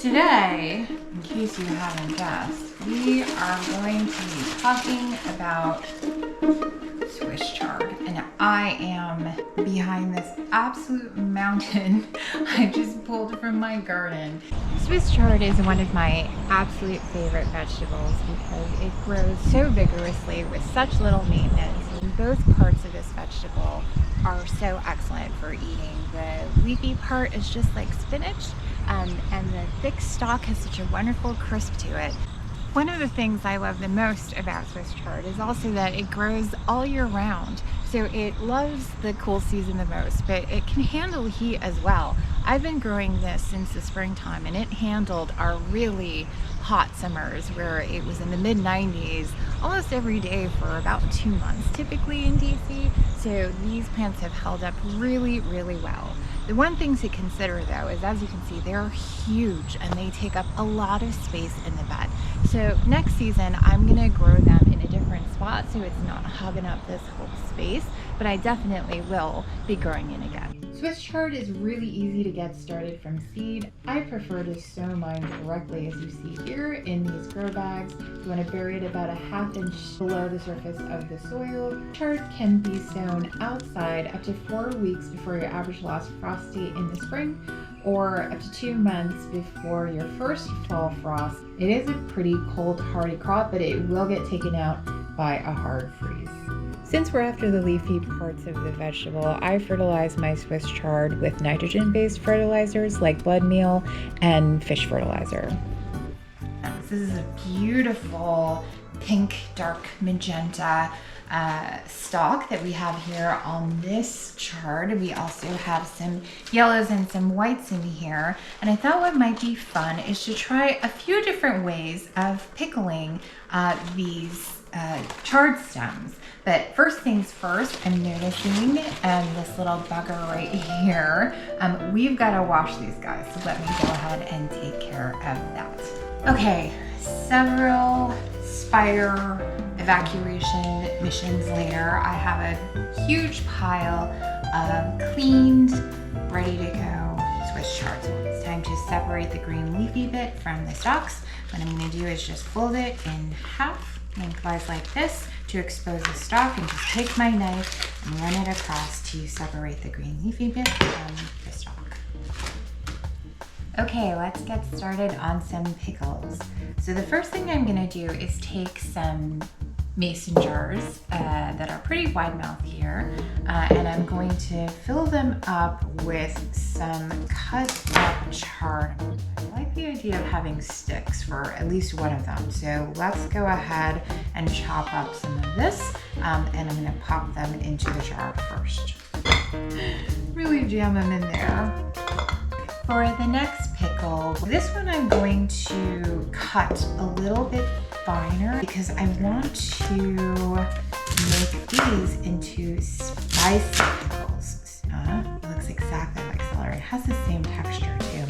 Today, in case you haven't guessed, we are going to be talking about Swiss chard. And I am behind this absolute mountain I just pulled from my garden. Swiss chard is one of my absolute favorite vegetables because it grows so vigorously with such little maintenance. And both parts of this vegetable are so excellent for eating. The leafy part is just like spinach, and the thick stalk has such a wonderful crisp to it. One of the things I love the most about Swiss chard is also that it grows all year round. So it loves the cool season the most, but it can handle heat as well. I've been growing this since the springtime, and it handled our really hot summers where it was in the mid-90s almost every day for about 2 months, typically in DC. So these plants have held up really, really well. The one thing to consider though is, as you can see, they're huge and they take up a lot of space in the bed. So next season I'm gonna grow them in a different spot so it's not hogging up this whole space, but I definitely will be growing in again. Swiss chard is really easy to get started from seed. I prefer to sow mine directly, as you see here, in these grow bags. You want to bury it about a ½ inch below the surface of the soil. Chard can be sown outside up to 4 weeks before your average last frost date in the spring, or up to 2 months before your first fall frost. It is a pretty cold, hardy crop, but it will get taken out by a hard freeze. Since we're after the leafy parts of the vegetable, I fertilize my Swiss chard with nitrogen-based fertilizers like blood meal and fish fertilizer. This is a beautiful pink, dark magenta stalk that we have here on this chard. We also have some yellows and some whites in here. And I thought what might be fun is to try a few different ways of pickling these chard stems. But first things first, I'm noticing this little bugger right here. We've got to wash these guys, so let me go ahead and take care of that. Okay, several spider evacuation missions later, I have a huge pile of cleaned, ready to go Swiss chard. It's time to separate the green leafy bit from the stalks. What I'm going to do is just fold it in half, lengthwise like this, to expose the stalk, and just take my knife and run it across to separate the green leafy bit from the stalk. Okay, let's get started on some pickles. So the first thing I'm gonna do is take some mason jars that are pretty wide mouthed here, and I'm going to fill them up with some cut up chard. I like the idea of having sticks for at least one of them. So let's go ahead and chop up some of this, and I'm gonna pop them into the jar first. Really jam them in there. For the next pickle, this one I'm going to cut a little bit finer because I want to make these into spicy pickles. It looks exactly like celery. It has the same texture too.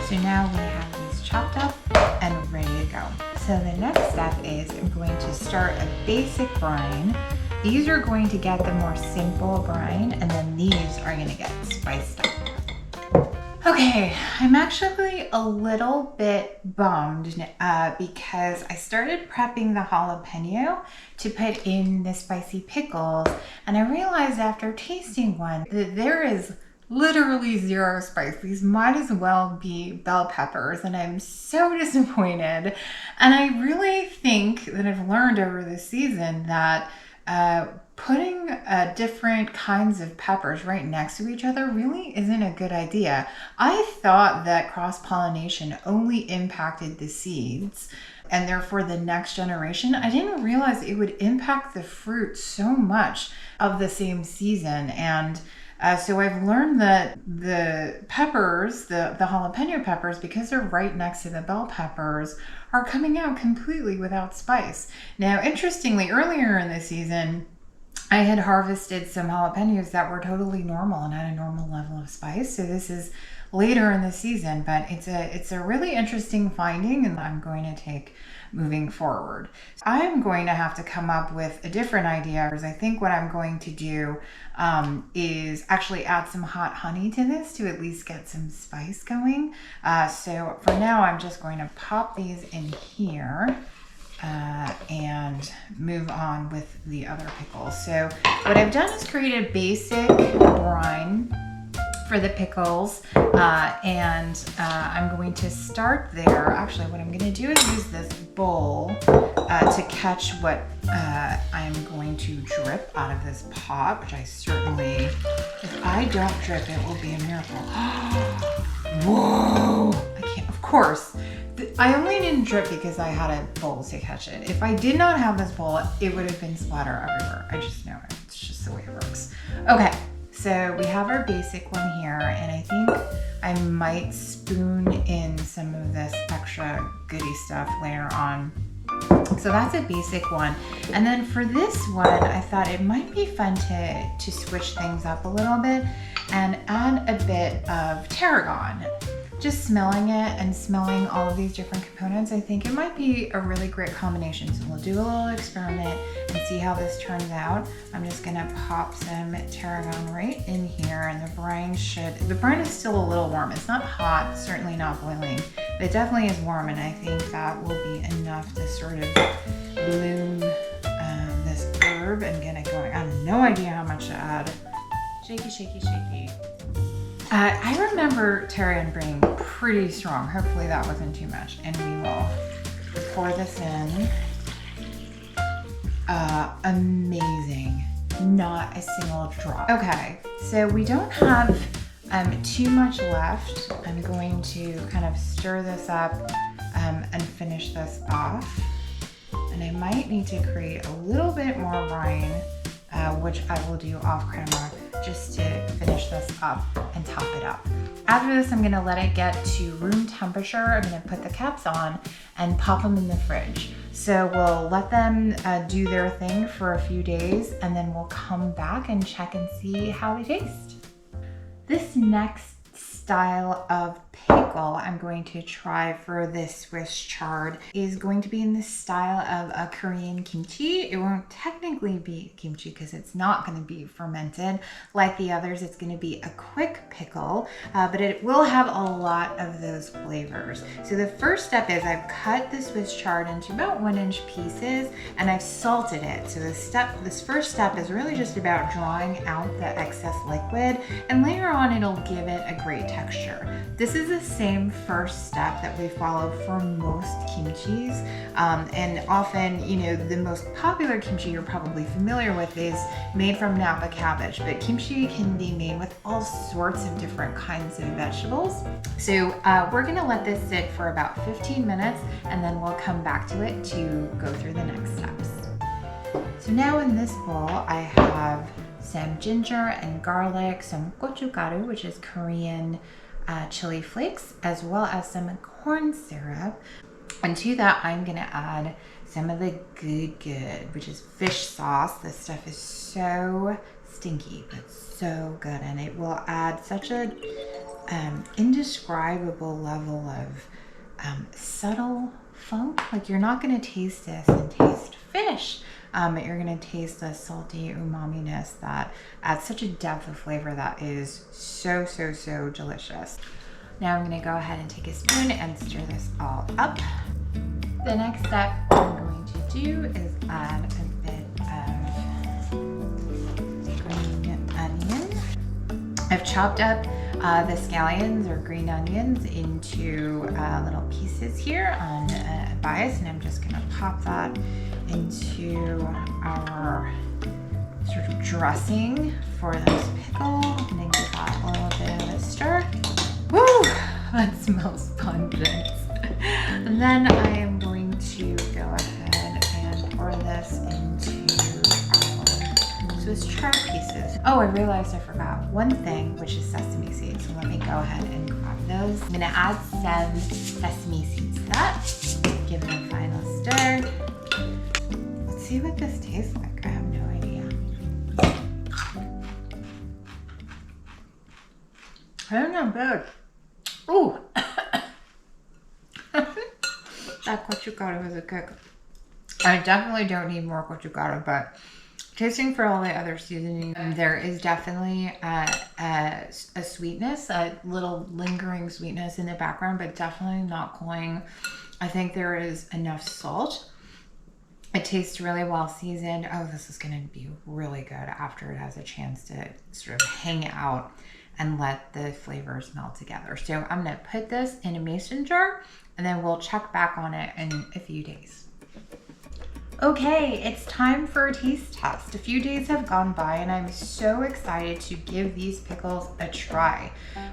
So now we have these chopped up and ready to go. So the next step is I'm going to start a basic brine. These are going to get the more simple brine, and then these are going to get spiced up. Okay, I'm actually a little bit bummed because I started prepping the jalapeno to put in the spicy pickles, and I realized after tasting one that there is literally zero spice. These might as well be bell peppers, and I'm so disappointed. And I really think that I've learned over the season that putting different kinds of peppers right next to each other really isn't a good idea. I thought that cross-pollination only impacted the seeds and therefore the next generation. I didn't realize it would impact the fruit so much of the same season. And so I've learned that the peppers, the jalapeno peppers, because they're right next to the bell peppers, are coming out completely without spice. Now, interestingly, earlier in the season, I had harvested some jalapenos that were totally normal and had a normal level of spice. So this is later in the season, but it's a really interesting finding, and I'm going to take moving forward. I'm going to have to come up with a different idea, because I think what I'm going to do is actually add some hot honey to this to at least get some spice going. So for now, I'm just going to pop these in here and move on with the other pickles. So what I've done is create a basic brine for the pickles, and I'm going to start there. Actually, what I'm going to do is use this bowl to catch what I'm going to drip out of this pot, which I certainly, if I don't drip, it will be a miracle. Whoa! I can't, of course. I only didn't drip because I had a bowl to catch it. If I did not have this bowl, it would have been splatter everywhere. I just know it. It's just the way it works. Okay. So we have our basic one here, and I think I might spoon in some of this extra goody stuff later on. So that's a basic one. And then for this one, I thought it might be fun to switch things up a little bit and add a bit of tarragon. Just smelling it and smelling all of these different components, I think it might be a really great combination. So we'll do a little experiment and see how this turns out. I'm just gonna pop some tarragon right in here, and the brine is still a little warm. It's not hot, certainly not boiling, but it definitely is warm, and I think that will be enough to sort of bloom this herb and get it going. I have no idea how much to add. Shaky, shaky, shaky. I remember tarragon being pretty strong. Hopefully that wasn't too much. And we will pour this in. Amazing. Not a single drop. Okay, so we don't have too much left. I'm going to kind of stir this up and finish this off. And I might need to create a little bit more brine, which I will do off camera, just to finish this up and top it up. After this, I'm gonna let it get to room temperature. I'm gonna put the caps on and pop them in the fridge. So we'll let them do their thing for a few days, and then we'll come back and check and see how they taste. This next style of pickle I'm going to try for this Swiss chard is going to be in the style of a Korean kimchi. It won't technically be kimchi because it's not going to be fermented like the others. It's going to be a quick pickle, but it will have a lot of those flavors. So the first step is I've cut the Swiss chard into about 1-inch pieces, and I've salted it. So this first step is really just about drawing out the excess liquid, and later on it'll give it a great texture. This is the same first step that we follow for most kimchis, and often, you know, the most popular kimchi you're probably familiar with is made from Napa cabbage, but kimchi can be made with all sorts of different kinds of vegetables. So we're gonna let this sit for about 15 minutes, and then we'll come back to it to go through the next steps. So now in this bowl, I have some ginger and garlic, some gochugaru, which is Korean chili flakes, as well as some corn syrup. And to that, I'm gonna add some of the good, which is fish sauce. This stuff is so stinky, but so good. And it will add such a indescribable level of subtle funk. Like, you're not gonna taste this and taste fish. But you're gonna taste the salty umami-ness that adds such a depth of flavor that is so, so, so delicious. Now I'm gonna go ahead and take a spoon and stir this all up. The next step I'm going to do is add a bit of green onion. I've chopped up the scallions or green onions into little pieces here on a bias, and I'm just gonna pop that into our sort of dressing for this pickle, and then give that a little bit of a stir. Woo! That smells pungent. And then I am going to go ahead and pour this into our Swiss chard pieces. Oh, I realized I forgot one thing, which is sesame seeds. So let me go ahead and grab those. I'm gonna add some sesame seeds to that. Give it a final stir. See what this tastes like. I have no idea. They're not bad. Ooh. That gochujara was a kick. I definitely don't need more gochujara, but tasting for all the other seasonings, there is definitely a sweetness, a little lingering sweetness in the background, but definitely not cloying. I think there is enough salt. It tastes really well seasoned. Oh, this is gonna be really good after it has a chance to sort of hang out and let the flavors melt together. So I'm gonna put this in a mason jar and then we'll check back on it in a few days. Okay, it's time for a taste test. A few days have gone by and I'm so excited to give these pickles a try.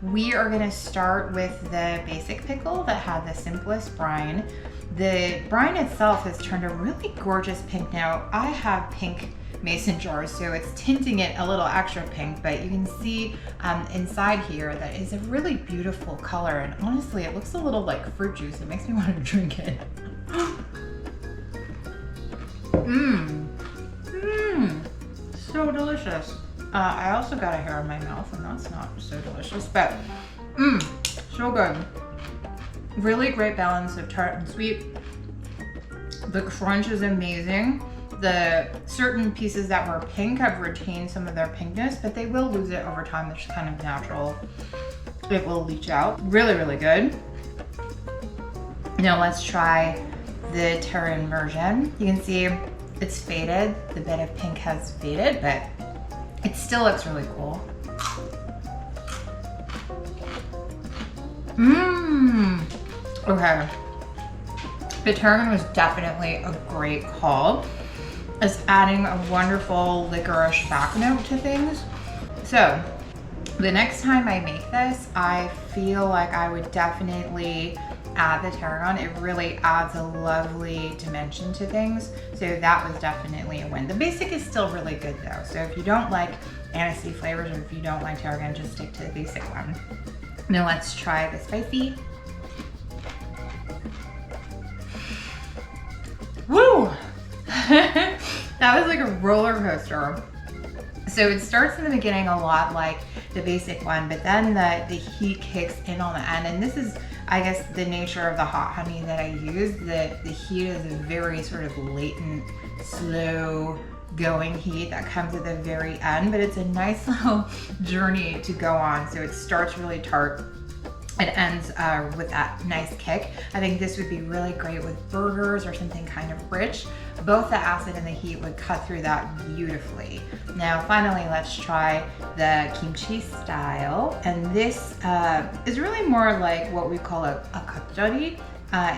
We are gonna start with the basic pickle that had the simplest brine. The brine itself has turned a really gorgeous pink. Now, I have pink mason jars, so it's tinting it a little extra pink, but you can see inside here that is a really beautiful color, and honestly, it looks a little like fruit juice. It makes me want to drink it. So delicious. I also got a hair in my mouth, and that's not so delicious, but so good. Really great balance of tart and sweet. The crunch is amazing. The certain pieces that were pink have retained some of their pinkness, but they will lose it over time. It's kind of natural. It will leach out. Really, really good. Now let's try the Terran version. You can see it's faded. The bit of pink has faded, but it still looks really cool. Okay. The Terran was definitely a great call. It's adding a wonderful licorice back note to things. So the next time I make this, I feel like I would definitely add the tarragon. It really adds a lovely dimension to things. So that was definitely a win. The basic is still really good though. So if you don't like anise flavors or if you don't like tarragon, just stick to the basic one. Now let's try the spicy. Woo! That was like a roller coaster. So it starts in the beginning a lot like the basic one, but then the heat kicks in on the end. And this is, I guess, the nature of the hot honey that I use. The heat is a very sort of latent, slow going heat that comes at the very end, but it's a nice little journey to go on. So it starts really tart. It ends with that nice kick. I think this would be really great with burgers or something kind of rich. Both the acid and the heat would cut through that beautifully. Now, finally, let's try the kimchi style. And this is really more like what we call a gakjari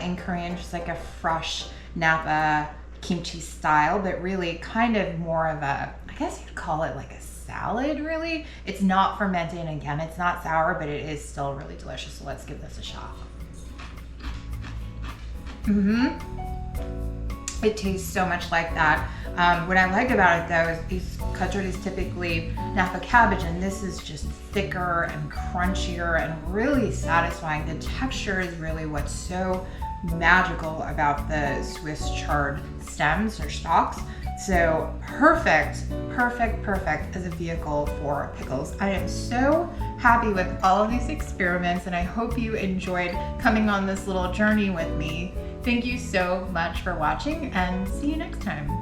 in Korean, just like a fresh Napa kimchi style, but really kind of more of a, I guess you'd call it like a salad, really. It's not fermented, and again, it's not sour, but it is still really delicious. So let's give this a shot. It tastes so much like that. What I like about it though is these gakjaris typically Napa cabbage, and this is just thicker and crunchier and really satisfying. The texture is really what's so magical about the Swiss chard stems or stalks. So perfect as a vehicle for pickles. I am so happy with all of these experiments, and I hope you enjoyed coming on this little journey with me. Thank you so much for watching, and see you next time.